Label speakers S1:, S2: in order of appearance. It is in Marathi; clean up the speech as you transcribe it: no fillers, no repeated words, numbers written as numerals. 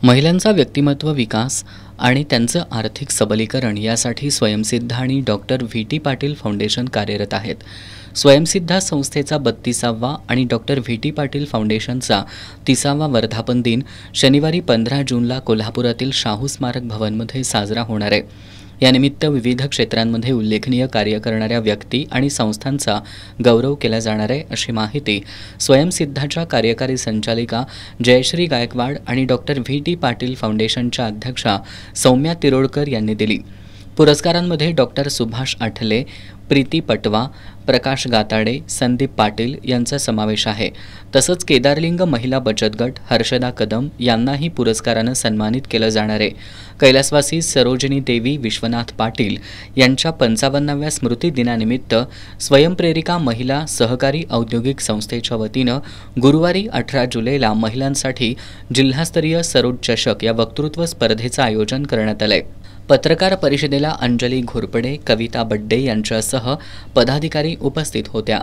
S1: महिलांचा व्यक्तिमत्व विकास आणि त्यांचं आर्थिक सबलीकरण यासाठी स्वयंसिद्धा आणि doctor V T Patil foundation कार्यरत आहेत. स्वयंसिद्धा संस्थेचा 32वा आणि डॉक्टर व्ही टी पाटील फाउंडेशनचा 30वा वर्धापन दिन शनिवारी 15 जूनला कोल्हापुरातील शाहू स्मारक भवनमध्ये साजरा होणार आहे. यानिमित्त विविध क्षेत्रांमध्ये उल्लेखनीय कार्य करणाऱ्या व्यक्ती आणि संस्थांचा गौरव केला जाणार आहे, अशी माहिती स्वयंसिद्धाच्या कार्यकारी संचालिका जयश्री गायकवाड आणि डॉक्टर व्ही टी पाटील फाउंडेशनच्या अध्यक्षा सौम्या तिरोडकर यांनी दिली. पुरस्कारांमध्ये डॉक्टर सुभाष आठले, प्रीती पटवा, प्रकाश गाताडे, संदीप पाटील यांचा समावेश आहे. तसंच केदारलिंग महिला बचत गट, हर्षदा कदम यांनाही पुरस्कारानं सन्मानित केलं जाणार आहे. कैलासवासी सरोजिनी देवी विश्वनाथ पाटील यांच्या 55व्या स्मृती दिनानिमित्त स्वयंप्रेरिका महिला सहकारी औद्योगिक संस्थेच्या वतीनं गुरुवारी 18 जुलैला महिलांसाठी जिल्हास्तरीय सरोज चषक या वक्तृत्व स्पर्धेचं आयोजन करण्यात आलंय. पत्रकार परिषदेला अंजली घोरपडे, कविता बड्डे यांच्यासह पदाधिकारी उपस्थित होत्या.